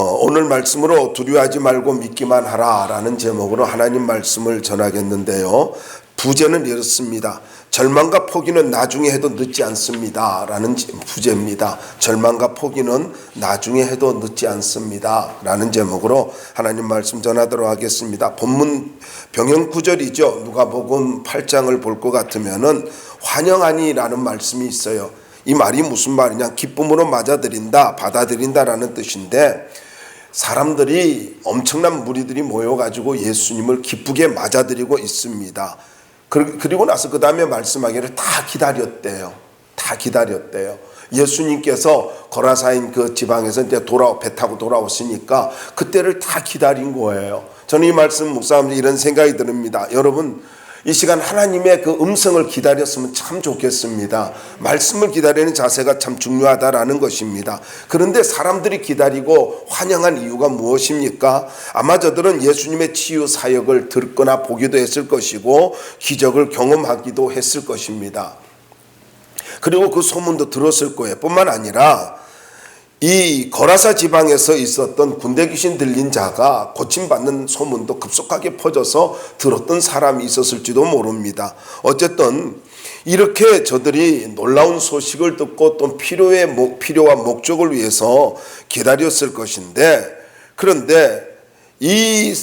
오늘 말씀으로 두려워하지 말고 믿기만 하라 라는 제목으로 하나님 말씀을 전하겠는데요. 부제는 이렇습니다. 절망과 포기는 나중에 해도 늦지 않습니다 라는 부제입니다. 절망과 포기는 나중에 해도 늦지 않습니다 라는 제목으로 하나님 말씀 전하도록 하겠습니다. 본문 병행 구절이죠. 누가복음 8장을 볼 것 같으면은 환영하니 라는 말씀이 있어요. 이 말이 무슨 말이냐, 기쁨으로 맞아들인다, 받아들인다라는 뜻인데, 사람들이 엄청난 무리들이 모여가지고 예수님을 기쁘게 맞아들이고 있습니다. 그리고 나서 그 다음에 말씀하기를 다 기다렸대요. 다 기다렸대요. 예수님께서 거라사인 그 지방에서 이제 배 타고 돌아오시니까 그때를 다 기다린 거예요. 저는 이 말씀 묵상하면서 이런 생각이 듭니다. 여러분, 이 시간 하나님의 그 음성을 기다렸으면 참 좋겠습니다. 말씀을 기다리는 자세가 참 중요하다라는 것입니다. 그런데 사람들이 기다리고 환영한 이유가 무엇입니까? 아마 저들은 예수님의 치유 사역을 듣거나 보기도 했을 것이고 기적을 경험하기도 했을 것입니다. 그리고 그 소문도 들었을 거예요. 뿐만 아니라 이 거라사 지방에서 있었던 군대 귀신 들린 자가 고침받는 소문도 급속하게 퍼져서 들었던 사람이 있었을지도 모릅니다. 어쨌든 이렇게 저들이 놀라운 소식을 듣고 또 필요와 목적을 위해서 기다렸을 것인데, 그런데 이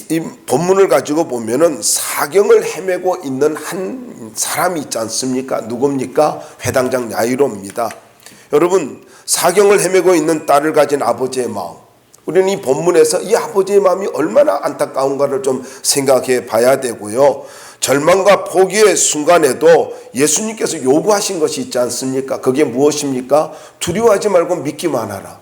본문을 가지고 보면은 사경을 헤매고 있는 한 사람이 있지 않습니까? 누굽니까? 회당장 야이로입니다. 여러분, 사경을 헤매고 있는 딸을 가진 아버지의 마음, 우리는 이 본문에서 이 아버지의 마음이 얼마나 안타까운가를 좀 생각해 봐야 되고요. 절망과 포기의 순간에도 예수님께서 요구하신 것이 있지 않습니까? 그게 무엇입니까? 두려워하지 말고 믿기만 하라.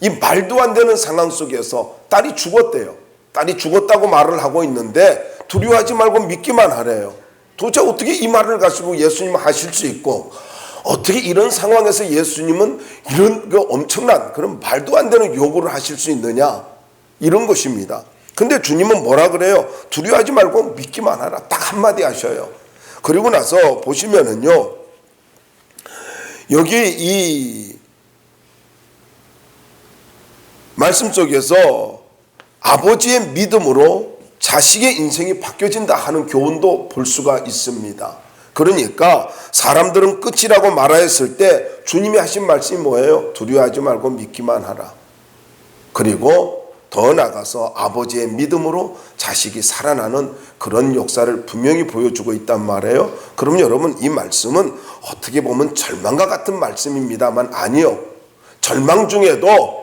이 말도 안 되는 상황 속에서 딸이 죽었대요. 딸이 죽었다고 말을 하고 있는데 두려워하지 말고 믿기만 하래요. 도대체 어떻게 이 말을 가지고 예수님은 하실 수 있고, 어떻게 이런 상황에서 예수님은 이런 그 엄청난 그런 말도 안 되는 요구를 하실 수 있느냐, 이런 것입니다. 근데 주님은 뭐라 그래요? 두려워하지 말고 믿기만 하라, 딱 한마디 하셔요. 그리고 나서 보시면은요, 여기 이 말씀 속에서 아버지의 믿음으로 자식의 인생이 바뀌어진다 하는 교훈도 볼 수가 있습니다. 그러니까 사람들은 끝이라고 말하였을 때 주님이 하신 말씀이 뭐예요? 두려워하지 말고 믿기만 하라. 그리고 더 나아가서 아버지의 믿음으로 자식이 살아나는 그런 역사를 분명히 보여주고 있단 말이에요. 그럼 여러분, 이 말씀은 어떻게 보면 절망과 같은 말씀입니다만 아니요. 절망 중에도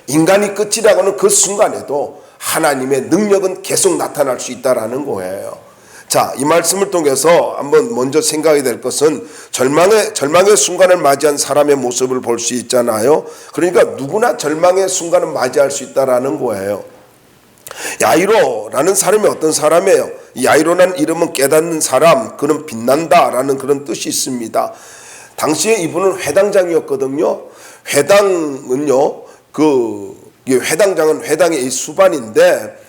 인간이 끝이라고 하는 그 순간에도 하나님의 능력은 계속 나타날 수 있다라는 거예요. 자, 이 말씀을 통해서 한번 먼저 생각이 될 것은 절망의 순간을 맞이한 사람의 모습을 볼 수 있잖아요. 그러니까 누구나 절망의 순간을 맞이할 수 있다라는 거예요. 야이로라는 사람이 어떤 사람이에요? 야이로라는 이름은 깨닫는 사람, 그는 빛난다라는 그런 뜻이 있습니다. 당시에 이분은 회당장이었거든요. 회당은요, 회당장은 회당의 수반인데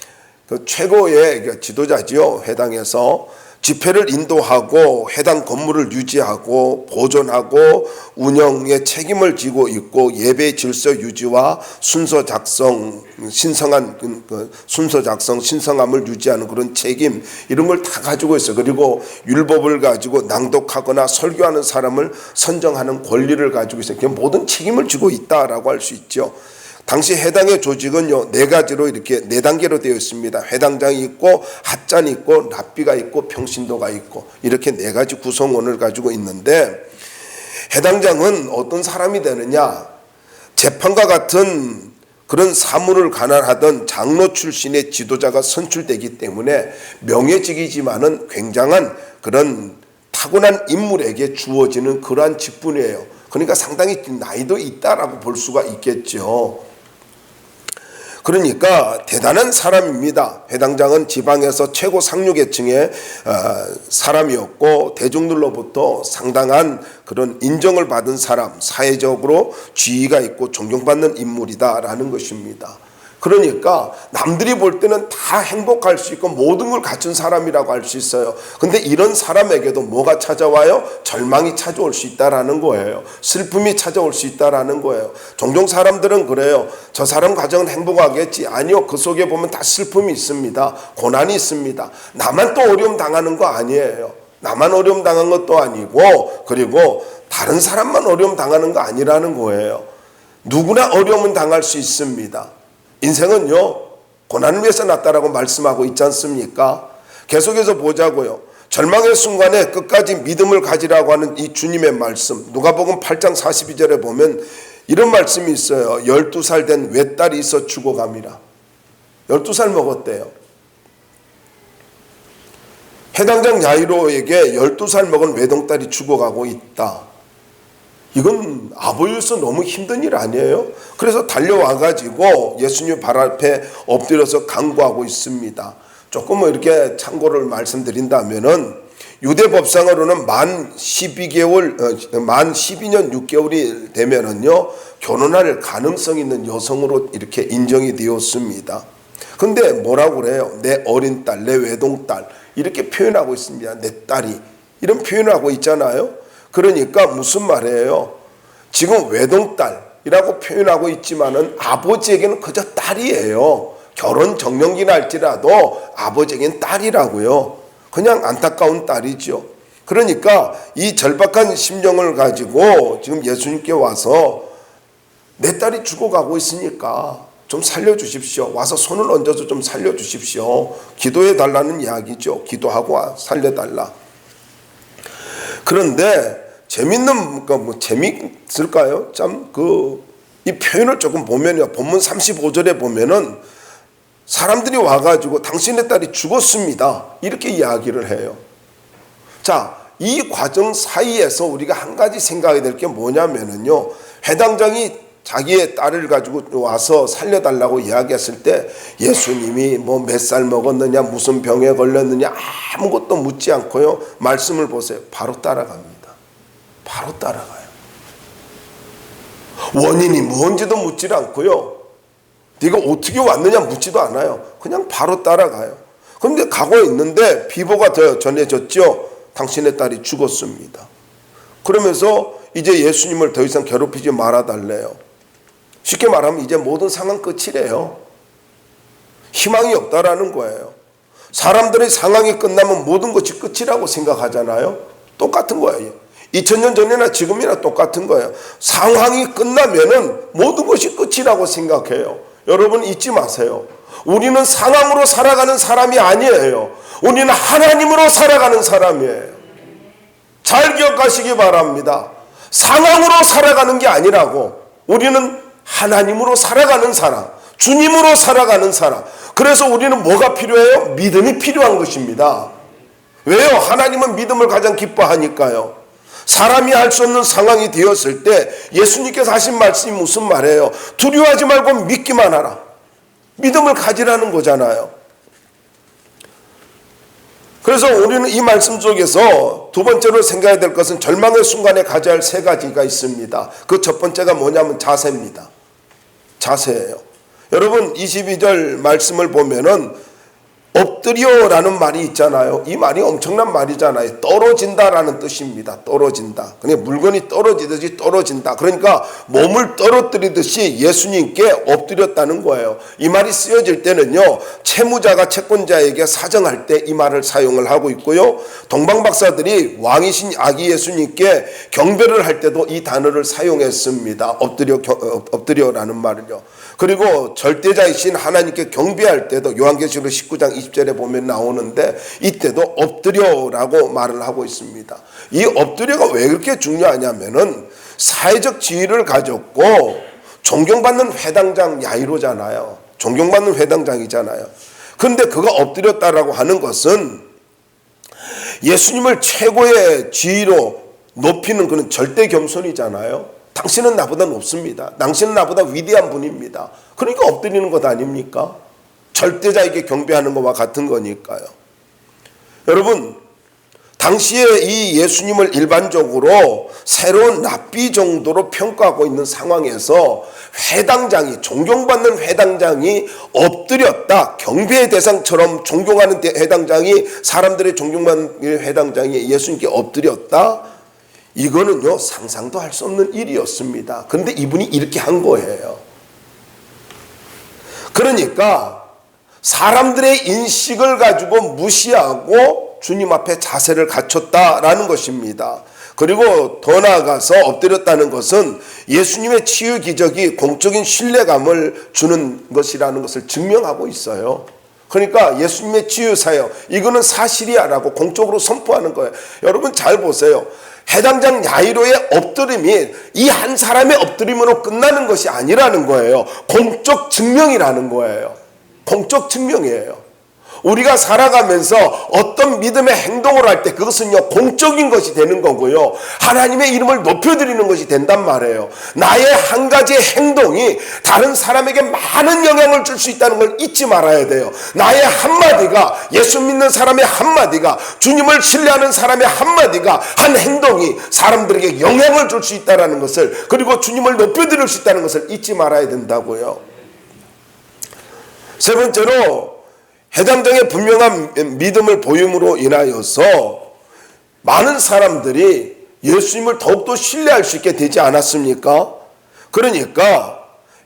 그 최고의 지도자지요. 회당에서 집회를 인도하고 회당 건물을 유지하고 보존하고 운영에 책임을 지고 있고, 예배 질서 유지와 순서 작성, 신성함을 유지하는 그런 책임, 이런 걸 다 가지고 있어요. 그리고 율법을 가지고 낭독하거나 설교하는 사람을 선정하는 권리를 가지고 있어요. 그냥 모든 책임을 지고 있다라고 할 수 있죠. 당시 회당의 조직은요, 네 가지로 이렇게 네 단계로 되어 있습니다. 회당장이 있고, 핫잔이 있고, 랍비가 있고, 평신도가 있고, 이렇게 네 가지 구성원을 가지고 있는데, 회당장은 어떤 사람이 되느냐, 재판과 같은 그런 사무를 관할하던 장로 출신의 지도자가 선출되기 때문에 명예직이지만은 굉장한 그런 타고난 인물에게 주어지는 그러한 직분이에요. 그러니까 상당히 나이도 있다라고 볼 수가 있겠죠. 그러니까 대단한 사람입니다. 회당장은 지방에서 최고 상류계층의 사람이었고, 대중들로부터 상당한 그런 인정을 받은 사람, 사회적으로 지위가 있고 존경받는 인물이다라는 것입니다. 그러니까 남들이 볼 때는 다 행복할 수 있고 모든 걸 갖춘 사람이라고 할 수 있어요. 근데 이런 사람에게도 뭐가 찾아와요? 절망이 찾아올 수 있다라는 거예요. 슬픔이 찾아올 수 있다라는 거예요. 종종 사람들은 그래요. 저 사람 가정은 행복하겠지. 아니요. 그 속에 보면 다 슬픔이 있습니다. 고난이 있습니다. 나만 또 어려움 당하는 거 아니에요. 나만 어려움 당한 것도 아니고, 그리고 다른 사람만 어려움 당하는 거 아니라는 거예요. 누구나 어려움은 당할 수 있습니다. 인생은요, 고난을 위해서 났다라고 말씀하고 있지 않습니까? 계속해서 보자고요. 절망의 순간에 끝까지 믿음을 가지라고 하는 이 주님의 말씀, 누가복음 8장 42절에 보면 이런 말씀이 있어요. 12살 된 외딸이 있어 죽어갑니다. 12살 먹었대요. 해당장 야이로에게 12살 먹은 외동딸이 죽어가고 있다. 이건 아버지로서 너무 힘든 일 아니에요? 그래서 달려와가지고 예수님 발 앞에 엎드려서 간구하고 있습니다. 조금 이렇게 참고를 말씀드린다면은 유대 법상으로는 만 12년 6개월이 되면은요, 결혼할 가능성 있는 여성으로 이렇게 인정이 되었습니다. 근데 뭐라고 그래요? 내 어린 딸, 내 외동딸, 이렇게 표현하고 있습니다. 내 딸이. 이런 표현을 하고 있잖아요. 그러니까 무슨 말이에요? 지금 외동딸이라고 표현하고 있지만은 아버지에게는 그저 딸이에요. 결혼 정년기나 할지라도 아버지에게는 딸이라고요. 그냥 안타까운 딸이죠. 그러니까 이 절박한 심정을 가지고 지금 예수님께 와서 내 딸이 죽어가고 있으니까 좀 살려주십시오. 와서 손을 얹어서 좀 살려주십시오. 기도해 달라는 이야기죠. 기도하고 살려달라. 그런데 재밌는, 재밌을까요? 참, 이 표현을 조금 보면요. 본문 35절에 보면은 사람들이 와가지고 당신의 딸이 죽었습니다. 이렇게 이야기를 해요. 자, 이 과정 사이에서 우리가 한 가지 생각해야 될 게 뭐냐면은요. 회당장이 자기의 딸을 가지고 와서 살려달라고 이야기했을 때 예수님이 뭐 몇 살 먹었느냐, 무슨 병에 걸렸느냐, 아무것도 묻지 않고요. 말씀을 보세요. 바로 따라갑니다. 바로 따라가요. 원인이 뭔지도 묻지 않고요. 네가 어떻게 왔느냐 묻지도 않아요. 그냥 바로 따라가요. 그런데 가고 있는데 비보가 전해졌죠. 당신의 딸이 죽었습니다. 그러면서 이제 예수님을 더 이상 괴롭히지 말아달래요. 쉽게 말하면 이제 모든 상황 끝이래요. 희망이 없다라는 거예요. 사람들의 상황이 끝나면 모든 것이 끝이라고 생각하잖아요. 똑같은 거예요. 2000년 전이나 지금이나 똑같은 거예요. 상황이 끝나면은 모든 것이 끝이라고 생각해요. 여러분 잊지 마세요. 우리는 상황으로 살아가는 사람이 아니에요. 우리는 하나님으로 살아가는 사람이에요. 잘 기억하시기 바랍니다. 상황으로 살아가는 게 아니라고. 우리는 하나님으로 살아가는 사람, 주님으로 살아가는 사람. 그래서 우리는 뭐가 필요해요? 믿음이 필요한 것입니다. 왜요? 하나님은 믿음을 가장 기뻐하니까요. 사람이 할 수 없는 상황이 되었을 때 예수님께서 하신 말씀이 무슨 말이에요? 두려워하지 말고 믿기만 하라. 믿음을 가지라는 거잖아요. 그래서 우리는 이 말씀 속에서 두 번째로 생각해야 될 것은 절망의 순간에 가져야 할 세 가지가 있습니다. 그 첫 번째가 뭐냐면 자세입니다. 자세예요. 여러분 22절 말씀을 보면은 엎드려라는 말이 있잖아요. 이 말이 엄청난 말이잖아요. 떨어진다라는 뜻입니다. 떨어진다. 그냥 물건이 떨어지듯이 떨어진다. 그러니까 몸을 떨어뜨리듯이 예수님께 엎드렸다는 거예요. 이 말이 쓰여질 때는요. 채무자가 채권자에게 사정할 때 이 말을 사용을 하고 있고요. 동방박사들이 왕이신 아기 예수님께 경배를 할 때도 이 단어를 사용했습니다. 엎드려라는 말을요. 그리고 절대자이신 하나님께 경배할 때도 요한계시록 19장 20절에 보면 나오는데 이때도 엎드려라고 말을 하고 있습니다. 이 엎드려가 왜 그렇게 중요하냐면은 사회적 지위를 가졌고 존경받는 회당장 야이로잖아요. 존경받는 회당장이잖아요. 그런데 그가 엎드렸다라고 하는 것은 예수님을 최고의 지위로 높이는 그런 절대 겸손이잖아요. 당신은 나보다 높습니다. 당신은 나보다 위대한 분입니다. 그러니까 엎드리는 것 아닙니까? 절대자에게 경배하는 것과 같은 거니까요. 여러분, 당시에 이 예수님을 일반적으로 새로운 랍비 정도로 평가하고 있는 상황에서 회당장이, 존경받는 회당장이 엎드렸다. 경배의 대상처럼 존경하는 회당장이, 사람들의 존경받는 회당장이 예수님께 엎드렸다. 이거는요, 상상도 할 수 없는 일이었습니다. 그런데 이분이 이렇게 한 거예요. 그러니까 사람들의 인식을 가지고 무시하고 주님 앞에 자세를 갖췄다라는 것입니다. 그리고 더 나아가서 엎드렸다는 것은 예수님의 치유 기적이 공적인 신뢰감을 주는 것이라는 것을 증명하고 있어요. 그러니까 예수님의 치유 사역, 이거는 사실이야라고 공적으로 선포하는 거예요. 여러분 잘 보세요. 해당장 야이로의 엎드림이 이 한 사람의 엎드림으로 끝나는 것이 아니라는 거예요. 공적 증명이라는 거예요. 공적 증명이에요. 우리가 살아가면서 어떤 믿음의 행동을 할 때 그것은요, 공적인 것이 되는 거고요, 하나님의 이름을 높여드리는 것이 된단 말이에요. 나의 한 가지의 행동이 다른 사람에게 많은 영향을 줄 수 있다는 걸 잊지 말아야 돼요. 나의 한마디가, 예수 믿는 사람의 한마디가, 주님을 신뢰하는 사람의 한마디가, 한 행동이 사람들에게 영향을 줄 수 있다는 것을, 그리고 주님을 높여드릴 수 있다는 것을 잊지 말아야 된다고요. 세 번째로, 해당장의 분명한 믿음을 보임으로 인하여서 많은 사람들이 예수님을 더욱더 신뢰할 수 있게 되지 않았습니까? 그러니까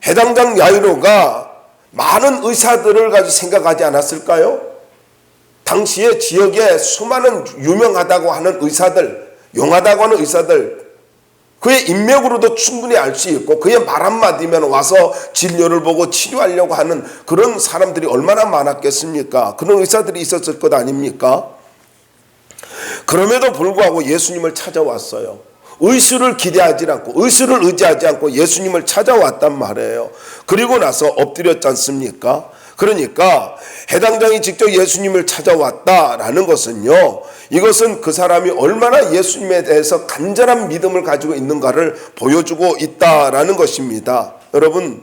해당장 야이로가 많은 의사들을 가지고 생각하지 않았을까요? 당시에 지역에 수많은 유명하다고 하는 의사들, 용하다고 하는 의사들, 그의 인맥으로도 충분히 알 수 있고 그의 말 한마디면 와서 진료를 보고 치료하려고 하는 그런 사람들이 얼마나 많았겠습니까? 그런 의사들이 있었을 것 아닙니까? 그럼에도 불구하고 예수님을 찾아왔어요. 의술을 기대하지 않고, 의술을 의지하지 않고 예수님을 찾아왔단 말이에요. 그리고 나서 엎드렸지 않습니까? 그러니까 해당장이 직접 예수님을 찾아왔다라는 것은요, 이것은 그 사람이 얼마나 예수님에 대해서 간절한 믿음을 가지고 있는가를 보여주고 있다라는 것입니다. 여러분,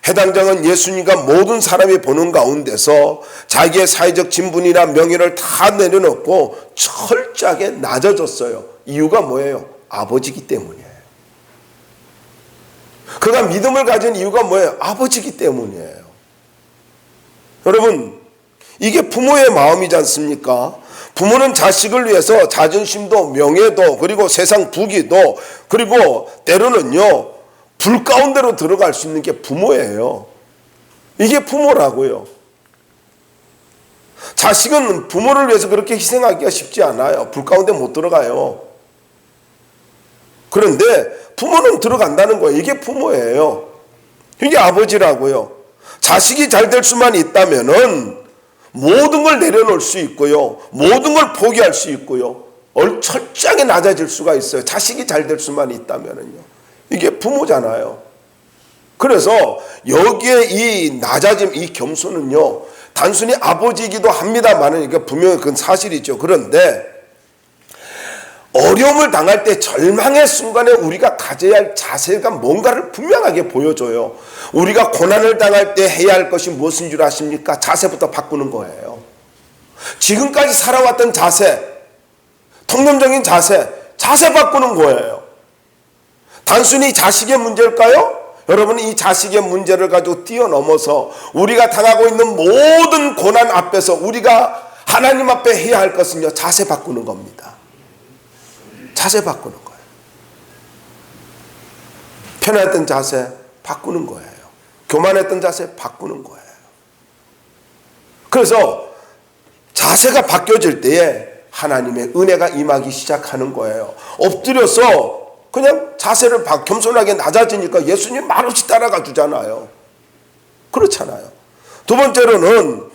해당장은 예수님과 모든 사람이 보는 가운데서 자기의 사회적 진분이나 명예를 다 내려놓고 철저하게 낮아졌어요. 이유가 뭐예요? 아버지기 때문이에요. 그가 믿음을 가진 이유가 뭐예요? 아버지기 때문이에요. 여러분, 이게 부모의 마음이지 않습니까? 부모는 자식을 위해서 자존심도 명예도 그리고 세상 부귀도 그리고 때로는요, 불 가운데로 들어갈 수 있는 게 부모예요. 이게 부모라고요. 자식은 부모를 위해서 그렇게 희생하기가 쉽지 않아요. 불 가운데 못 들어가요. 그런데 부모는 들어간다는 거예요. 이게 부모예요. 이게 아버지라고요. 자식이 잘 될 수만 있다면은 모든 걸 내려놓을 수 있고요, 모든 걸 포기할 수 있고요, 철저하게 낮아질 수가 있어요. 자식이 잘 될 수만 있다면은요. 이게 부모잖아요. 그래서 여기에 이 낮아짐, 이 겸손은요, 단순히 아버지이기도 합니다만은 이게 분명히 그건 사실이죠. 그런데 어려움을 당할 때, 절망의 순간에 우리가 가져야 할 자세가 뭔가를 분명하게 보여줘요. 우리가 고난을 당할 때 해야 할 것이 무엇인 줄 아십니까? 자세부터 바꾸는 거예요. 지금까지 살아왔던 자세, 통념적인 자세 바꾸는 거예요. 단순히 자식의 문제일까요? 여러분, 이 자식의 문제를 가지고 뛰어넘어서 우리가 당하고 있는 모든 고난 앞에서 우리가 하나님 앞에 해야 할 것은요, 자세 바꾸는 겁니다. 자세 바꾸는 거예요. 편했던 자세 바꾸는 거예요. 교만했던 자세 바꾸는 거예요. 그래서 자세가 바뀌어질 때에 하나님의 은혜가 임하기 시작하는 거예요. 엎드려서 그냥 자세를 겸손하게 낮아지니까 예수님 말없이 따라가 주잖아요. 그렇잖아요. 두 번째로는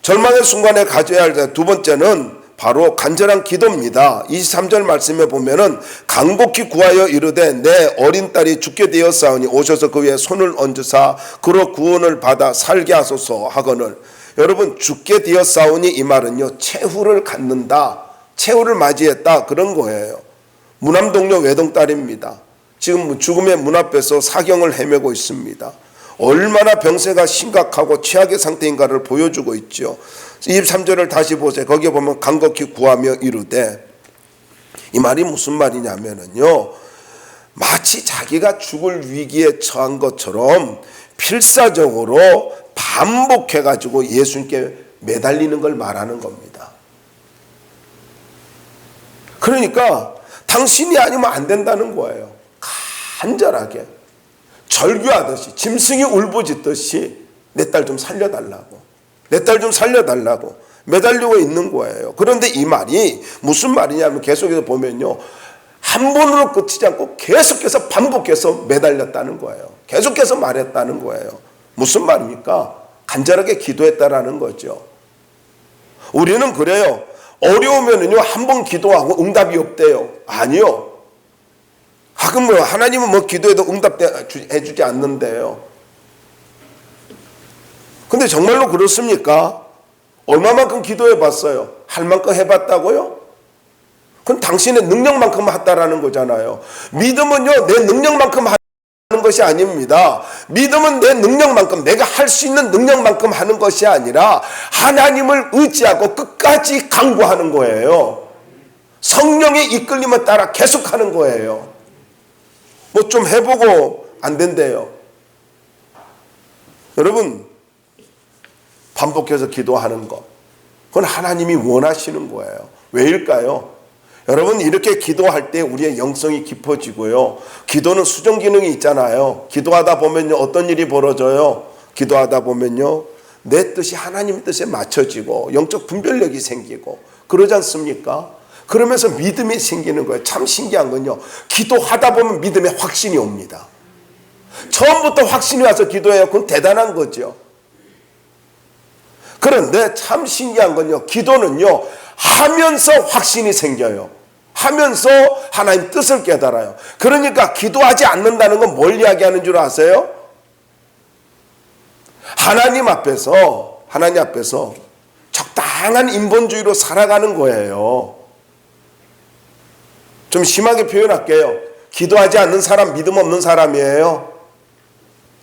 절망의 순간에 가져야 할 두 번째는 바로 간절한 기도입니다. 23절 말씀에 보면은 간곡히 구하여 이르되 내 어린 딸이 죽게 되었사오니 오셔서 그 위에 손을 얹으사 그로 구원을 받아 살게 하소서 하거늘. 여러분, 죽게 되었사오니 이 말은요, 최후를 갖는다, 최후를 맞이했다, 그런 거예요. 무남동료 외동딸입니다. 지금 죽음의 문 앞에서 사경을 헤매고 있습니다. 얼마나 병세가 심각하고 최악의 상태인가를 보여주고 있죠. 23절을 다시 보세요. 거기에 보면 간곡히 구하며 이르되, 이 말이 무슨 말이냐면요, 마치 자기가 죽을 위기에 처한 것처럼 필사적으로 반복해가지고 예수님께 매달리는 걸 말하는 겁니다. 그러니까 당신이 아니면 안 된다는 거예요. 간절하게 절규하듯이, 짐승이 울부짖듯이 내 딸 좀 살려달라고, 내 딸 좀 살려달라고 매달리고 있는 거예요. 그런데 이 말이 무슨 말이냐면 계속해서 보면요, 한 번으로 끝이지 않고 계속해서 반복해서 매달렸다는 거예요. 계속해서 말했다는 거예요. 무슨 말입니까? 간절하게 기도했다라는 거죠. 우리는 그래요. 어려우면은요, 한 번 기도하고 응답이 없대요. 아니요. 그럼 뭐 하나님은 뭐 기도해도 응답해주지 않는데요. 근데 정말로 그렇습니까? 얼마만큼 기도해 봤어요? 할 만큼 해봤다고요? 그건 당신의 능력만큼 했다라는 거잖아요. 믿음은요, 내 능력만큼 하는 것이 아닙니다. 믿음은 내 능력만큼, 내가 할 수 있는 능력만큼 하는 것이 아니라 하나님을 의지하고 끝까지 강구하는 거예요. 성령의 이끌림을 따라 계속하는 거예요. 뭐 좀 해보고 안 된대요. 여러분, 반복해서 기도하는 것, 그건 하나님이 원하시는 거예요. 왜일까요? 여러분, 이렇게 기도할 때 우리의 영성이 깊어지고요, 기도는 수정 기능이 있잖아요. 기도하다 보면요, 어떤 일이 벌어져요? 기도하다 보면요, 내 뜻이 하나님 뜻에 맞춰지고 영적 분별력이 생기고 그러지 않습니까? 그러면서 믿음이 생기는 거예요. 참 신기한 건요, 기도하다 보면 믿음의 확신이 옵니다. 처음부터 확신이 와서 기도해요. 그건 대단한 거죠. 그런데 참 신기한 건요, 기도는요, 하면서 확신이 생겨요. 하면서 하나님 뜻을 깨달아요. 그러니까 기도하지 않는다는 건 뭘 이야기하는 줄 아세요? 하나님 앞에서 적당한 인본주의로 살아가는 거예요. 좀 심하게 표현할게요. 기도하지 않는 사람 믿음 없는 사람이에요.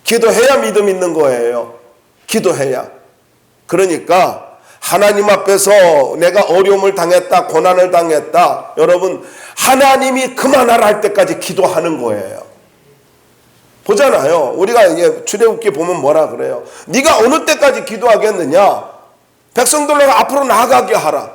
기도해야 믿음 있는 거예요. 기도해야. 그러니까 하나님 앞에서 내가 어려움을 당했다, 고난을 당했다, 여러분, 하나님이 그만하라 할 때까지 기도하는 거예요. 보잖아요. 우리가 이제 출애굽기 보면 뭐라 그래요? 네가 어느 때까지 기도하겠느냐? 백성들로 앞으로 나아가게 하라.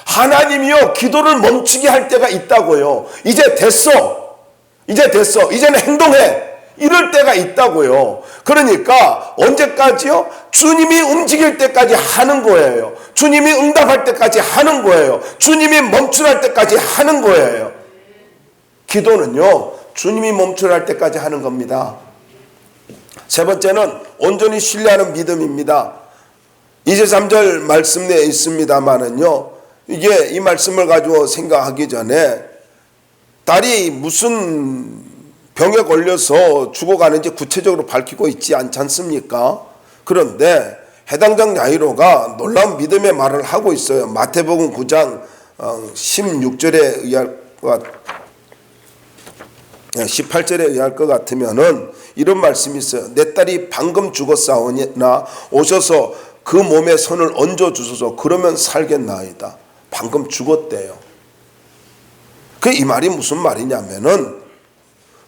하나님이요, 기도를 멈추게 할 때가 있다고요. 이제 됐어. 이제는 행동해. 이럴 때가 있다고요. 그러니까 언제까지요? 주님이 움직일 때까지 하는 거예요. 주님이 응답할 때까지 하는 거예요. 주님이 멈출할 때까지 하는 거예요. 기도는요, 주님이 멈출할 때까지 하는 겁니다. 세 번째는 온전히 신뢰하는 믿음입니다. 23절 말씀 내에 있습니다만은요, 이게 이 말씀을 가지고 생각하기 전에 딸이 무슨 병에 걸려서 죽어가는지 구체적으로 밝히고 있지 않지 않습니까? 그런데 해당장 야이로가 놀라운 믿음의 말을 하고 있어요. 마태복음 9장 16절에 의할 것 18절에 의할 것 같으면은 이런 말씀이 있어요. 내 딸이 방금 죽었사오나 오셔서 그 몸에 손을 얹어 주소서. 그러면 살겠나이다. 방금 죽었대요. 이 말이 무슨 말이냐면은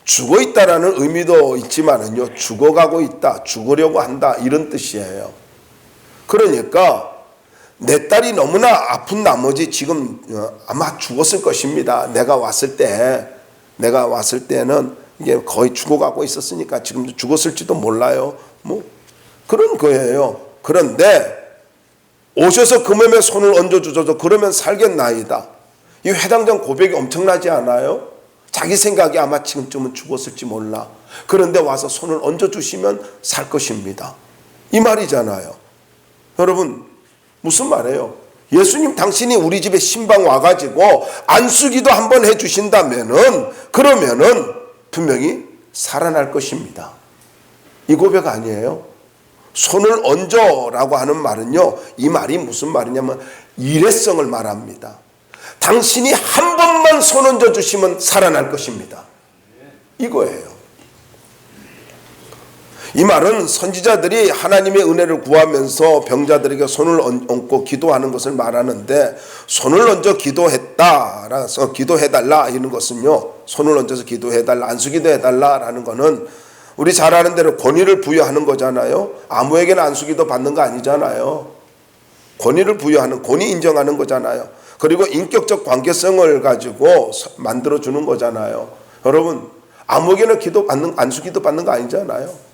죽어 있다라는 의미도 있지만은요, 죽어가고 있다, 죽으려고 한다, 이런 뜻이에요. 그러니까 내 딸이 너무나 아픈 나머지 지금 아마 죽었을 것입니다. 내가 왔을 때는 이게 거의 죽어가고 있었으니까 지금도 죽었을지도 몰라요. 뭐 그런 거예요. 그런데 오셔서 그 몸에 손을 얹어주셔서 그러면 살겠나이다. 이 회당장 고백이 엄청나지 않아요? 자기 생각이 아마 지금쯤은 죽었을지 몰라. 그런데 와서 손을 얹어주시면 살 것입니다. 이 말이잖아요. 여러분, 무슨 말이에요? 예수님 당신이 우리 집에 신방 와가지고 안수기도 한번 해주신다면은, 그러면은 분명히 살아날 것입니다. 이 고백 아니에요? 손을 얹어라고 하는 말은요, 이 말이 무슨 말이냐면 일회성을 말합니다. 당신이 한 번만 손 얹어주시면 살아날 것입니다. 이거예요. 이 말은 선지자들이 하나님의 은혜를 구하면서 병자들에게 손을 얹고 기도하는 것을 말하는데, 손을 얹어 기도했다라서 기도해달라 이런 것은요, 손을 얹어서 기도해달라, 안수기도 해달라라는 거는 우리 잘 아는 대로 권위를 부여하는 거잖아요. 아무에게나 안수기도 받는 거 아니잖아요. 권위를 부여하는, 권위 인정하는 거잖아요. 그리고 인격적 관계성을 가지고 만들어주는 거잖아요. 여러분, 아무에게나 안수기도 받는 거 아니잖아요.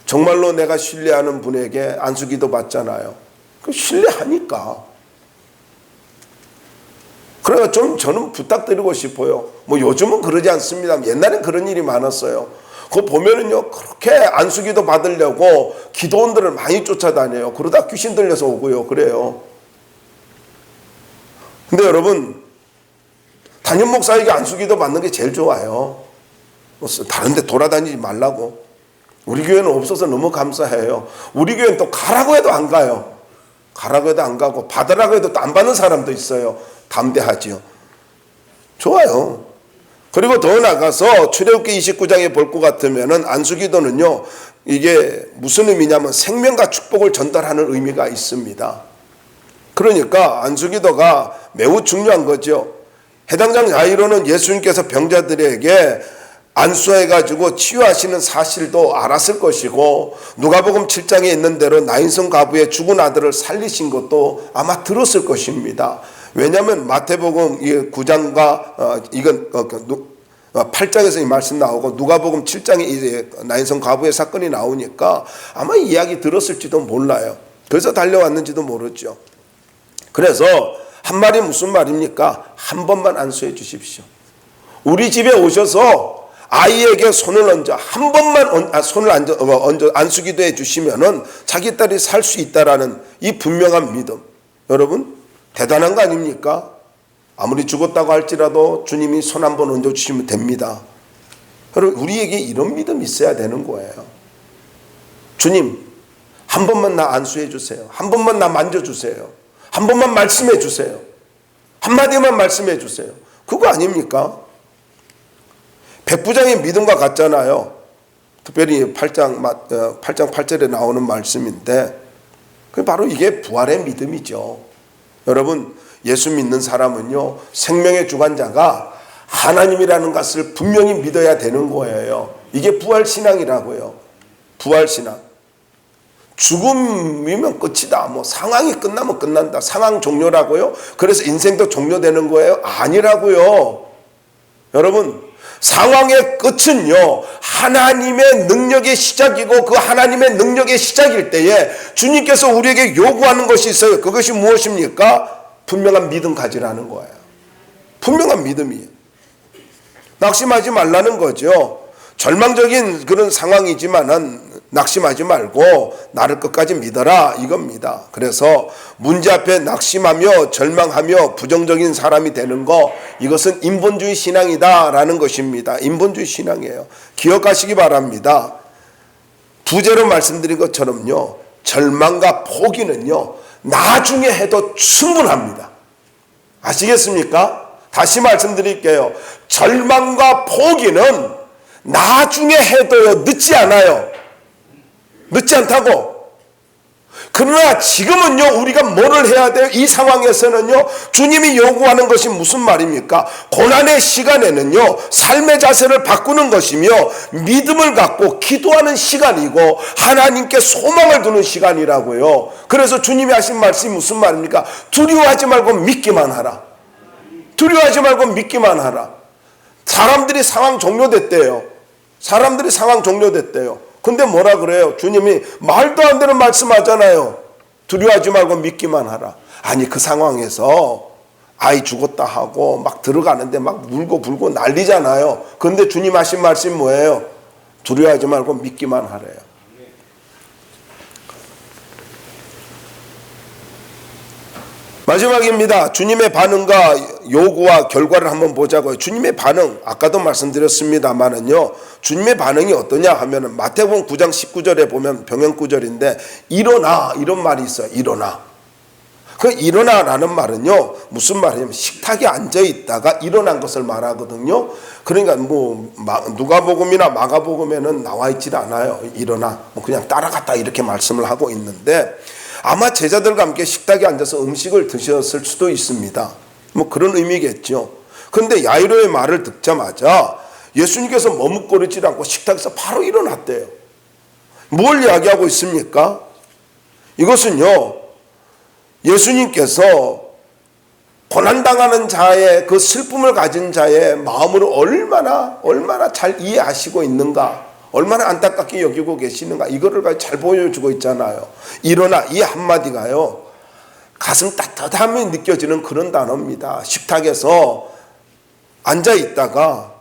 정말로 내가 신뢰하는 분에게 안수기도 받잖아요. 신뢰하니까. 그러니까 좀 저는 부탁드리고 싶어요. 뭐 요즘은 그러지 않습니다. 옛날엔 그런 일이 많았어요. 그거 보면은요, 그렇게 안수기도 받으려고 기도원들을 많이 쫓아다녀요. 그러다 귀신 들려서 오고요. 그래요. 근데 여러분, 담임 목사에게 안수기도 받는 게 제일 좋아요. 다른 데 돌아다니지 말라고. 우리 교회는 없어서 너무 감사해요. 우리 교회는 또 가라고 해도 안 가요. 가라고 해도 안 가고, 받으라고 해도 또 안 받는 사람도 있어요. 담대하지요. 좋아요. 그리고 더 나가서 출애굽기 29장에 볼 것 같으면은 안수기도는요, 이게 무슨 의미냐면 생명과 축복을 전달하는 의미가 있습니다. 그러니까 안수기도가 매우 중요한 거죠. 해당장 야이로는 예수님께서 병자들에게 안수해가지고 치유하시는 사실도 알았을 것이고, 누가복음 7장에 있는 대로 나인성 과부의 죽은 아들을 살리신 것도 아마 들었을 것입니다. 왜냐하면 마태복음 9장과 이건 8장에서 이 말씀 나오고, 누가복음 7장에 이제 나인성 과부의 사건이 나오니까 아마 이야기 들었을지도 몰라요. 그래서 달려왔는지도 모르죠. 그래서 한 말이 무슨 말입니까? 한 번만 안수해 주십시오. 우리 집에 오셔서 아이에게 손을 얹어 한 번만 손을 얹어 안수기도 해 주시면은 자기 딸이 살 수 있다라는 이 분명한 믿음, 여러분 대단한 거 아닙니까? 아무리 죽었다고 할지라도 주님이 손 한 번 얹어 주시면 됩니다. 여러분, 우리에게 이런 믿음이 있어야 되는 거예요. 주님, 한 번만 나 안수해 주세요. 한 번만 나 만져 주세요. 한 번만 말씀해 주세요. 한마디만 말씀해 주세요. 그거 아닙니까? 백부장의 믿음과 같잖아요. 특별히 8장 8절에 나오는 말씀인데, 바로 이게 부활의 믿음이죠. 여러분, 예수 믿는 사람은요, 생명의 주관자가 하나님이라는 것을 분명히 믿어야 되는 거예요. 이게 부활신앙이라고요. 부활신앙. 죽음이면 끝이다. 뭐 상황이 끝나면 끝난다. 상황 종료라고요? 그래서 인생도 종료되는 거예요? 아니라고요. 여러분, 상황의 끝은요, 하나님의 능력의 시작이고, 그 하나님의 능력의 시작일 때에 주님께서 우리에게 요구하는 것이 있어요. 그것이 무엇입니까? 분명한 믿음 가지라는 거예요. 분명한 믿음이에요. 낙심하지 말라는 거죠. 절망적인 그런 상황이지만은 낙심하지 말고 나를 끝까지 믿어라, 이겁니다. 그래서 문제 앞에 낙심하며 절망하며 부정적인 사람이 되는 거, 이것은 인본주의 신앙이다라는 것입니다. 인본주의 신앙이에요. 기억하시기 바랍니다. 부제로 말씀드린 것처럼요, 절망과 포기는요, 나중에 해도 충분합니다. 아시겠습니까? 다시 말씀드릴게요. 절망과 포기는 나중에 해도 늦지 않아요. 늦지 않다고. 그러나 지금은요, 우리가 뭐를 해야 돼요? 이 상황에서는요, 주님이 요구하는 것이 무슨 말입니까? 고난의 시간에는요, 삶의 자세를 바꾸는 것이며 믿음을 갖고 기도하는 시간이고 하나님께 소망을 두는 시간이라고요. 그래서 주님이 하신 말씀이 무슨 말입니까? 두려워하지 말고 믿기만 하라. 두려워하지 말고 믿기만 하라. 사람들이 상황 종료됐대요. 사람들이 상황 종료됐대요. 근데 뭐라 그래요? 주님이 말도 안 되는 말씀하잖아요. 두려워하지 말고 믿기만 하라. 아니, 그 상황에서 아이 죽었다 하고 막 들어가는데 막 울고 불고 난리잖아요. 그런데 주님 하신 말씀이 뭐예요? 두려워하지 말고 믿기만 하래요. 마지막입니다. 주님의 반응과 요구와 결과를 한번 보자고요. 주님의 반응, 아까도 말씀드렸습니다만은요, 주님의 반응이 어떠냐 하면은 마태복음 9장 19절에 보면 병행 구절인데, 일어나, 이런 말이 있어요. 일어나. 그 일어나라는 말은요, 무슨 말이냐면 식탁에 앉아 있다가 일어난 것을 말하거든요. 그러니까 뭐 누가복음이나 마가복음에는 나와 있질 않아요. 일어나, 뭐 그냥 따라갔다 이렇게 말씀을 하고 있는데, 아마 제자들과 함께 식탁에 앉아서 음식을 드셨을 수도 있습니다. 뭐 그런 의미겠죠. 그런데 야이로의 말을 듣자마자 예수님께서 머뭇거리지 않고 식탁에서 바로 일어났대요. 뭘 이야기하고 있습니까? 이것은요, 예수님께서 고난당하는 자의 그 슬픔을 가진 자의 마음을 얼마나 잘 이해하시고 있는가, 얼마나 안타깝게 여기고 계시는가, 이거를 잘 보여주고 있잖아요. 일어나, 이 한마디가요, 가슴 따뜻함이 느껴지는 그런 단어입니다. 식탁에서 앉아 있다가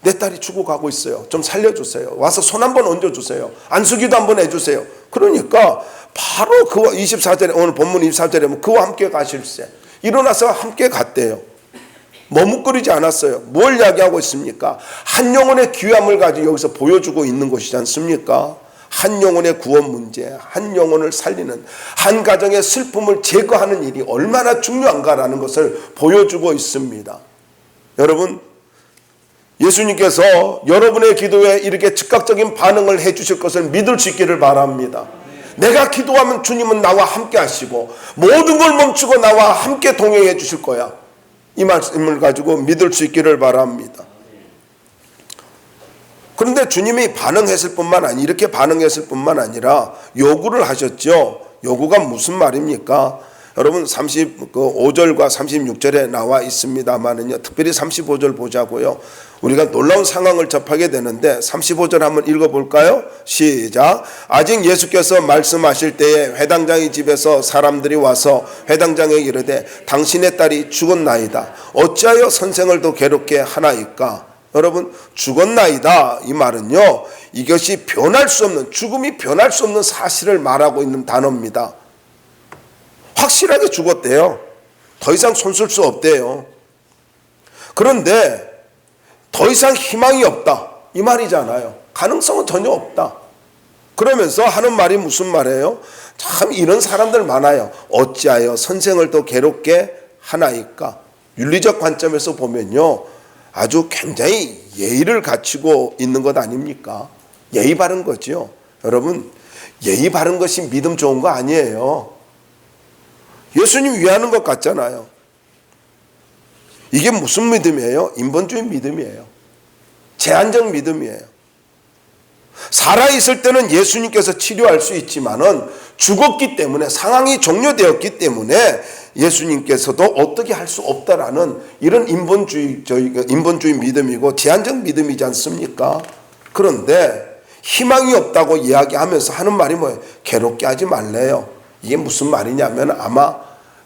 내 딸이 죽어가고 있어요. 좀 살려주세요. 와서 손 한번 얹어주세요. 안수기도 한번 해주세요. 그러니까 바로 그와 24절에, 오늘 본문 24절에 그와 함께 가실세. 일어나서 함께 갔대요. 머뭇거리지 않았어요. 뭘 이야기하고 있습니까? 한 영혼의 귀함을 가지고 여기서 보여주고 있는 것이지 않습니까? 한 영혼의 구원 문제, 한 영혼을 살리는, 한 가정의 슬픔을 제거하는 일이 얼마나 중요한가라는 것을 보여주고 있습니다. 여러분, 예수님께서 여러분의 기도에 이렇게 즉각적인 반응을 해주실 것을 믿을 수 있기를 바랍니다. 내가 기도하면 주님은 나와 함께 하시고 모든 걸 멈추고 나와 함께 동행해 주실 거야. 이 말씀을 가지고 믿을 수 있기를 바랍니다. 그런데 주님이 반응했을 뿐만 아니라, 이렇게 반응했을 뿐만 아니라 요구를 하셨죠. 요구가 무슨 말입니까? 여러분 35절과 36절에 나와 있습니다만은요, 특별히 35절 보자고요. 우리가 놀라운 상황을 접하게 되는데 35절 한번 읽어볼까요? 시작. 아직 예수께서 말씀하실 때에 회당장의 집에서 사람들이 와서 회당장에게 이르되 당신의 딸이 죽었나이다. 어찌하여 선생을 더 괴롭게 하나이까? 여러분, 죽었나이다 이 말은요, 이것이 변할 수 없는, 죽음이 변할 수 없는 사실을 말하고 있는 단어입니다. 확실하게 죽었대요. 더 이상 손 쓸 수 없대요. 그런데 더 이상 희망이 없다 이 말이잖아요. 가능성은 전혀 없다. 그러면서 하는 말이 무슨 말이에요? 참 이런 사람들 많아요. 어찌하여 선생을 더 괴롭게 하나이까? 윤리적 관점에서 보면요, 아주 굉장히 예의를 갖추고 있는 것 아닙니까? 예의 바른 거죠. 여러분, 예의 바른 것이 믿음 좋은 거 아니에요. 예수님 위하는 것 같잖아요. 이게 무슨 믿음이에요? 인본주의 믿음이에요. 제한적 믿음이에요. 살아있을 때는 예수님께서 치료할 수 있지만은 죽었기 때문에, 상황이 종료되었기 때문에 예수님께서도 어떻게 할 수 없다라는 이런 인본주의 믿음이고 제한적 믿음이지 않습니까? 그런데 희망이 없다고 이야기하면서 하는 말이 뭐예요? 괴롭게 하지 말래요. 이게 무슨 말이냐면, 아마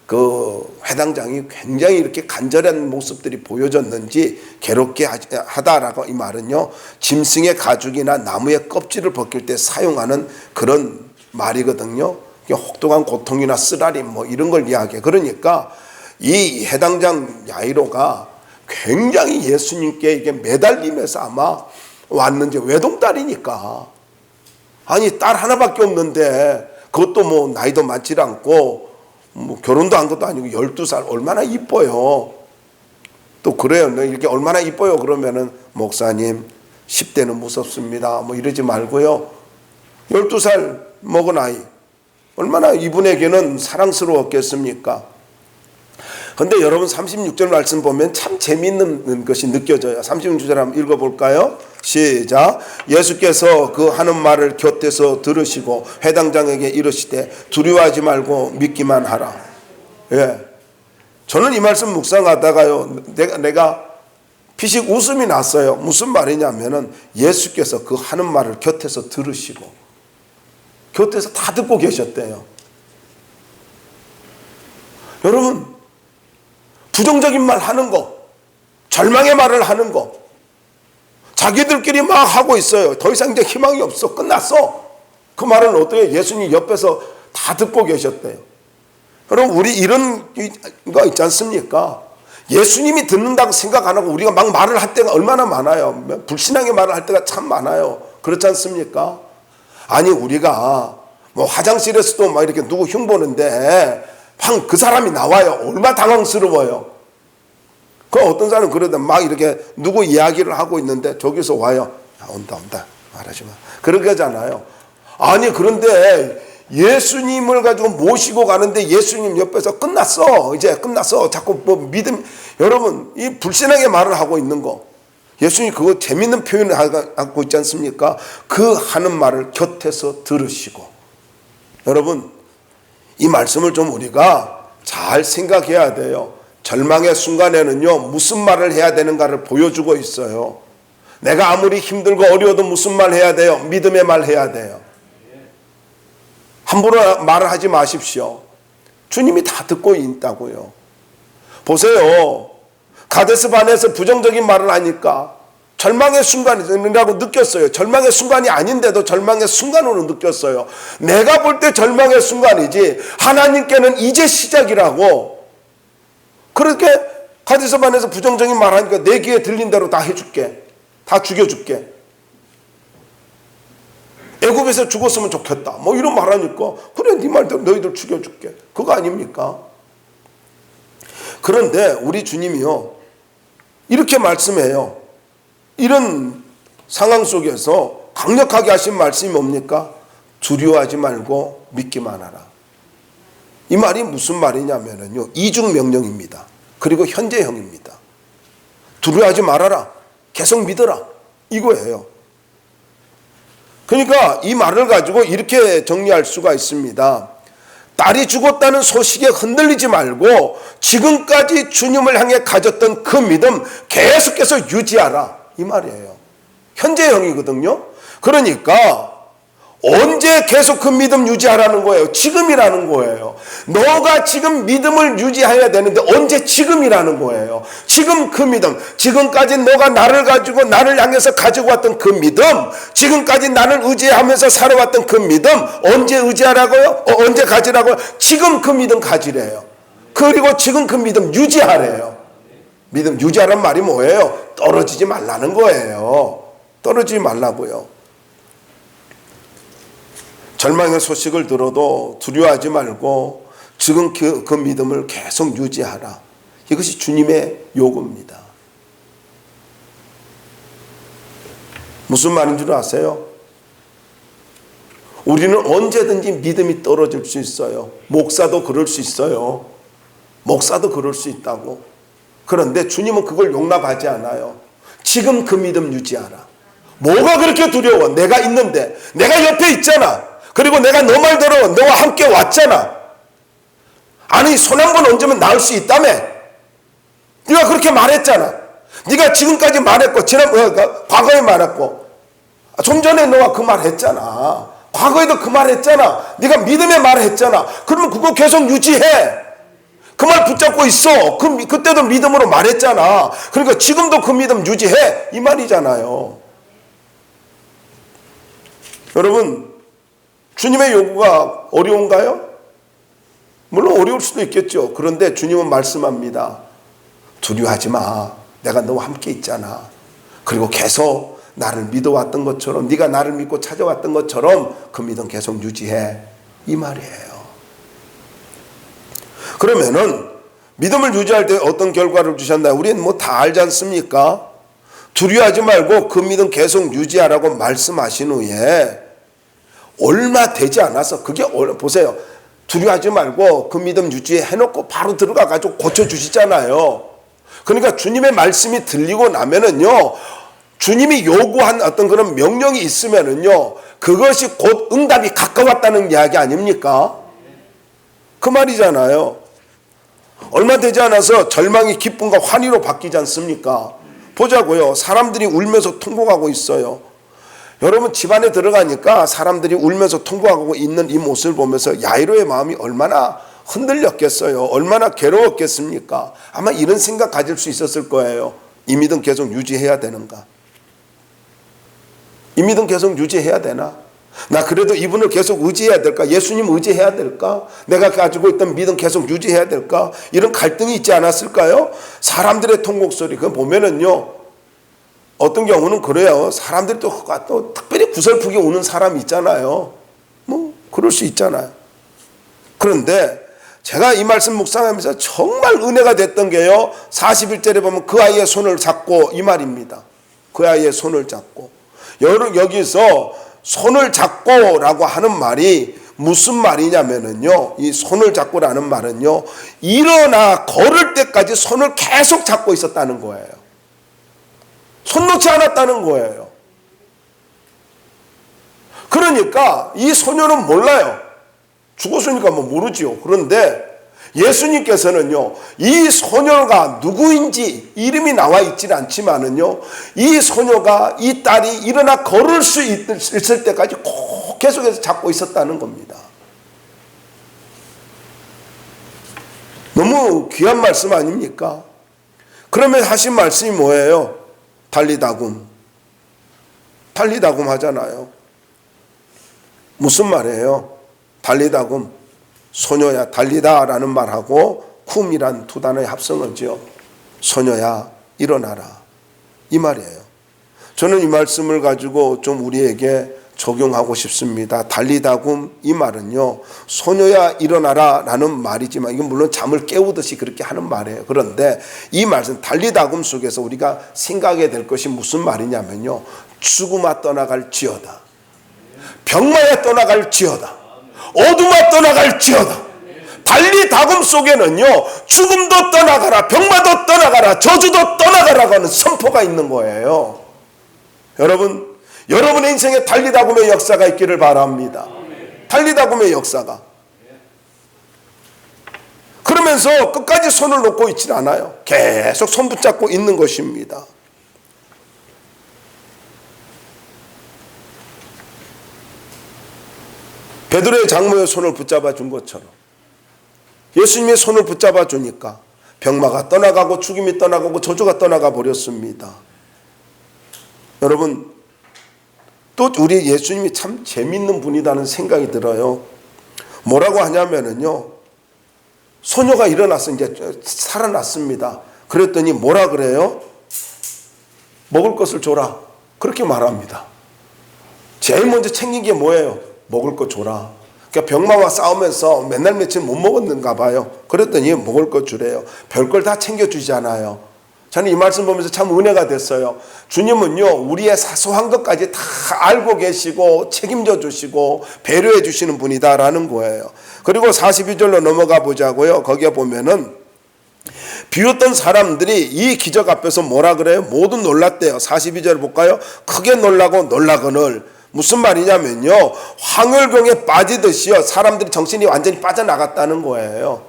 그 회당장이 굉장히 이렇게 간절한 모습들이 보여졌는지 괴롭게 하다라고, 이 말은요, 짐승의 가죽이나 나무의 껍질을 벗길 때 사용하는 그런 말이거든요. 혹독한 고통이나 쓰라림 뭐 이런 걸 이야기해. 그러니까 이 회당장 야이로가 굉장히 예수님께 이게 매달리면서 아마 왔는지, 외동딸이니까, 아니 딸 하나밖에 없는데 그것도 뭐 나이도 많지 않고 뭐 결혼도 한 것도 아니고 12살, 얼마나 이뻐요. 또 그래요. 이렇게 얼마나 이뻐요 그러면은, 목사님 10대는 무섭습니다 뭐 이러지 말고요, 12살 먹은 아이 얼마나 이분에게는 사랑스러웠겠습니까? 근데 여러분 36절 말씀 보면 참 재미있는 것이 느껴져요. 36절 한번 읽어볼까요? 시작. 예수께서 그 하는 말을 곁에서 들으시고 회당장에게 이르시되 두려워하지 말고 믿기만 하라. 예. 저는 이 말씀 묵상하다가요, 내가 피식 웃음이 났어요. 무슨 말이냐면은 예수께서 그 하는 말을 곁에서 들으시고 곁에서 다 듣고 계셨대요. 여러분, 부정적인 말 하는 거, 절망의 말을 하는 거, 자기들끼리 막 하고 있어요. 더 이상 이제 희망이 없어. 끝났어. 그 말은 어떻게, 예수님 옆에서 다 듣고 계셨대요. 여러분, 우리 이런 거 있지 않습니까? 예수님이 듣는다고 생각 안 하고 우리가 막 말을 할 때가 얼마나 많아요. 불신하게 말을 할 때가 참 많아요. 그렇지 않습니까? 아니, 우리가 뭐 화장실에서도 막 이렇게 누구 흉보는데 그 사람이 나와요. 얼마나 당황스러워요. 그 어떤 사람은 그러다 막 이렇게 누구 이야기를 하고 있는데 저기서 와요. 야, 온다 말하지 마. 그렇게 하잖아요. 아니 그런데 예수님을 가지고 모시고 가는데 예수님 옆에서 끝났어. 이제 끝났어. 자꾸 뭐 믿음, 여러분 이 불신하게 말을 하고 있는 거. 예수님 그거 재밌는 표현을 하고 있지 않습니까? 그 하는 말을 곁에서 들으시고. 여러분 이 말씀을 좀 우리가 잘 생각해야 돼요. 절망의 순간에는요 무슨 말을 해야 되는가를 보여주고 있어요. 내가 아무리 힘들고 어려워도 무슨 말 해야 돼요? 믿음의 말 해야 돼요. 함부로 말을 하지 마십시오. 주님이 다 듣고 있다고요. 보세요. 가데스 바네에서 부정적인 말을 하니까 절망의 순간이라고 느꼈어요. 절망의 순간이 아닌데도 절망의 순간으로 느꼈어요. 내가 볼 때 절망의 순간이지 하나님께는 이제 시작이라고. 그렇게 가데스 바네에서 부정적인 말 하니까 내 귀에 들린 대로 다 해줄게. 다 죽여줄게. 애굽에서 죽었으면 좋겠다. 뭐 이런 말 하니까 그래 네 말대로 너희들 죽여줄게. 그거 아닙니까? 그런데 우리 주님이요 이렇게 말씀해요. 이런 상황 속에서 강력하게 하신 말씀이 뭡니까? 두려워하지 말고 믿기만 하라. 이 말이 무슨 말이냐면요 이중 명령입니다. 그리고 현재형입니다. 두려워하지 말아라. 계속 믿어라. 이거예요. 그러니까 이 말을 가지고 이렇게 정리할 수가 있습니다. 딸이 죽었다는 소식에 흔들리지 말고 지금까지 주님을 향해 가졌던 그 믿음 계속해서 유지하라. 이 말이에요. 현재형이거든요. 그러니까 언제 계속 그 믿음 유지하라는 거예요? 지금이라는 거예요. 너가 지금 믿음을 유지해야 되는데 언제? 지금이라는 거예요. 지금 그 믿음, 지금까지 너가 나를 가지고 나를 향해서 가지고 왔던 그 믿음, 지금까지 나를 의지하면서 살아왔던 그 믿음 언제 의지하라고요? 언제 가지라고요? 지금 그 믿음 가지래요. 그리고 지금 그 믿음 유지하래요. 믿음 유지하라는 말이 뭐예요? 떨어지지 말라는 거예요. 떨어지지 말라고요. 절망의 소식을 들어도 두려워하지 말고 지금 그 믿음을 계속 유지하라. 이것이 주님의 요구입니다. 무슨 말인 줄 아세요? 우리는 언제든지 믿음이 떨어질 수 있어요. 목사도 그럴 수 있어요. 목사도 그럴 수 있다고. 그런데 주님은 그걸 용납하지 않아요. 지금 그 믿음 유지하라. 뭐가 그렇게 두려워? 내가 있는데, 내가 옆에 있잖아. 그리고 내가 너 말대로 너와 함께 왔잖아. 아니 손 한 번 얹으면 나을 수 있다며. 네가 그렇게 말했잖아. 네가 지금까지 말했고 과거에 말했고 좀 전에 너가 그 말 했잖아. 과거에도 그 말 했잖아. 네가 믿음의 말을 했잖아. 그러면 그거 계속 유지해. 그 말 붙잡고 있어. 그때도 믿음으로 말했잖아. 그러니까 지금도 그 믿음 유지해. 이 말이잖아요. 여러분 주님의 요구가 어려운가요? 물론 어려울 수도 있겠죠. 그런데 주님은 말씀합니다. 두려워하지 마. 내가 너와 함께 있잖아. 그리고 계속 나를 믿어왔던 것처럼 네가 나를 믿고 찾아왔던 것처럼 그 믿음 계속 유지해. 이 말이에요. 그러면은 믿음을 유지할 때 어떤 결과를 주셨나요? 우리는 뭐 다 알지 않습니까? 두려워하지 말고 그 믿음 계속 유지하라고 말씀하신 후에 얼마 되지 않아서 그게 보세요. 두려워하지 말고 그 믿음 유지해놓고 바로 들어가 가지고 고쳐주시잖아요. 그러니까 주님의 말씀이 들리고 나면은요 주님이 요구한 어떤 그런 명령이 있으면은요 그것이 곧 응답이 가까웠다는 이야기 아닙니까? 그 말이잖아요. 얼마 되지 않아서 절망이 기쁨과 환희로 바뀌지 않습니까? 보자고요. 사람들이 울면서 통곡하고 있어요. 여러분 집안에 들어가니까 사람들이 울면서 통곡하고 있는 이 모습을 보면서 야이로의 마음이 얼마나 흔들렸겠어요. 얼마나 괴로웠겠습니까? 아마 이런 생각 가질 수 있었을 거예요. 이 믿음 계속 유지해야 되는가? 이 믿음 계속 유지해야 되나? 나 그래도 이분을 계속 의지해야 될까? 예수님 의지해야 될까? 내가 가지고 있던 믿음 계속 유지해야 될까? 이런 갈등이 있지 않았을까요? 사람들의 통곡 소리 그거 보면은요 어떤 경우는 그래요. 사람들이 또 특별히 구설프게 우는 사람이 있잖아요. 뭐 그럴 수 있잖아요. 그런데 제가 이 말씀 묵상하면서 정말 은혜가 됐던 게요, 41절에 보면 그 아이의 손을 잡고 이 말입니다. 그 아이의 손을 잡고. 여기서 손을 잡고라고 하는 말이 무슨 말이냐면요, 이 손을 잡고라는 말은요, 일어나 걸을 때까지 손을 계속 잡고 있었다는 거예요. 손 놓지 않았다는 거예요. 그러니까 이 소녀는 몰라요. 죽었으니까 뭐 모르지요. 그런데 예수님께서는요, 이 소녀가 누구인지 이름이 나와 있질 않지만은요, 이 소녀가, 이 딸이 일어나 걸을 수 있을 때까지 꼭 계속해서 잡고 있었다는 겁니다. 너무 귀한 말씀 아닙니까? 그러면 하신 말씀이 뭐예요? 달리다굼. 달리다굼 하잖아요. 무슨 말이에요? 달리다굼. 소녀야 달리다라는 말하고 쿰이란 두 단어의 합성을 지어 소녀야 일어나라, 이 말이에요. 저는 이 말씀을 가지고 좀 우리에게 적용하고 싶습니다. 달리다굼, 이 말은요, 소녀야 일어나라 라는 말이지만 이건 물론 잠을 깨우듯이 그렇게 하는 말이에요. 그런데 이 말씀 달리다굼 속에서 우리가 생각해야 될 것이 무슨 말이냐면요, 죽음아 떠나갈지어다, 병마야 떠나갈지어다, 어둠아 떠나갈지어다. 달리다굼 속에는요, 죽음도 떠나가라, 병마도 떠나가라, 저주도 떠나가라고 하는 선포가 있는 거예요. 여러분, 여러분의 인생에 달리다굼의 역사가 있기를 바랍니다. 달리다굼의 역사가. 그러면서 끝까지 손을 놓고 있지 않아요. 계속 손 붙잡고 있는 것입니다. 베드로의 장모의 손을 붙잡아 준 것처럼 예수님의 손을 붙잡아 주니까 병마가 떠나가고 죽음이 떠나가고 저주가 떠나가 버렸습니다. 여러분, 또 우리 예수님이 참 재밌는 분이라는 생각이 들어요. 뭐라고 하냐면은요, 소녀가 일어나서 이제 살아났습니다. 그랬더니 뭐라 그래요? 먹을 것을 줘라, 그렇게 말합니다. 제일 먼저 챙긴 게 뭐예요? 먹을 거 줘라. 그러니까 병마와 싸우면서 맨날 며칠 못 먹었는가 봐요. 그랬더니 먹을 거 주래요. 별걸 다 챙겨주잖아요. 저는 이 말씀 보면서 참 은혜가 됐어요. 주님은요, 우리의 사소한 것까지 다 알고 계시고 책임져 주시고 배려해 주시는 분이다라는 거예요. 그리고 42절로 넘어가 보자고요. 거기에 보면은 비웃던 사람들이 이 기적 앞에서 뭐라 그래요? 모두 놀랐대요. 42절 볼까요? 크게 놀라고 놀라거늘. 무슨 말이냐면요, 황홀병에 빠지듯이요, 사람들이 정신이 완전히 빠져나갔다는 거예요.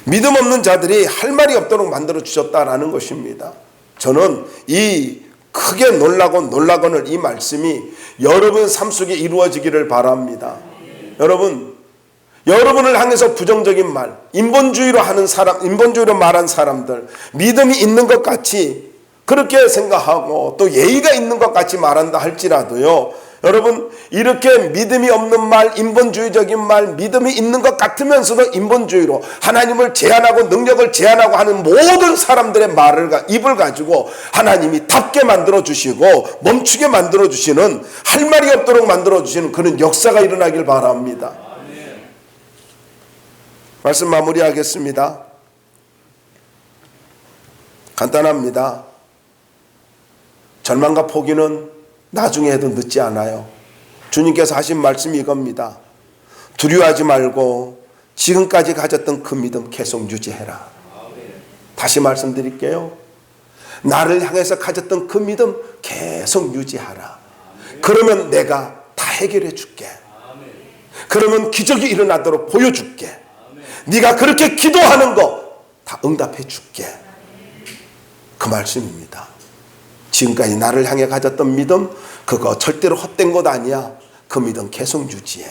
믿음 없는 자들이 할 말이 없도록 만들어 주셨다라는 것입니다. 저는 이 크게 놀라고 놀라거늘 이 말씀이 여러분 삶 속에 이루어지기를 바랍니다. 여러분을 향해서 부정적인 말, 인본주의로 하는 사람, 인본주의로 말한 사람들, 믿음이 있는 것 같이 그렇게 생각하고 또 예의가 있는 것 같이 말한다 할지라도요, 여러분, 이렇게 믿음이 없는 말, 인본주의적인 말, 믿음이 있는 것 같으면서도 인본주의로 하나님을 제한하고 능력을 제한하고 하는 모든 사람들의 말을, 입을 가지고 하나님이 닫게 만들어 주시고 멈추게 만들어 주시는, 할 말이 없도록 만들어 주시는 그런 역사가 일어나길 바랍니다. 말씀 마무리하겠습니다. 간단합니다. 절망과 포기는 나중에 해도 늦지 않아요. 주님께서 하신 말씀이 이겁니다. 두려워하지 말고 지금까지 가졌던 그 믿음 계속 유지해라. 다시 말씀드릴게요. 나를 향해서 가졌던 그 믿음 계속 유지하라. 그러면 내가 다 해결해 줄게. 그러면 기적이 일어나도록 보여줄게. 네가 그렇게 기도하는 거 다 응답해 줄게. 그 말씀입니다. 지금까지 나를 향해 가졌던 믿음, 그거 절대로 헛된 것 아니야. 그 믿음 계속 유지해.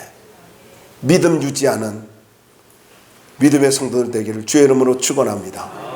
믿음 유지하는 믿음의 성도들 되기를 주의 이름으로 축원합니다.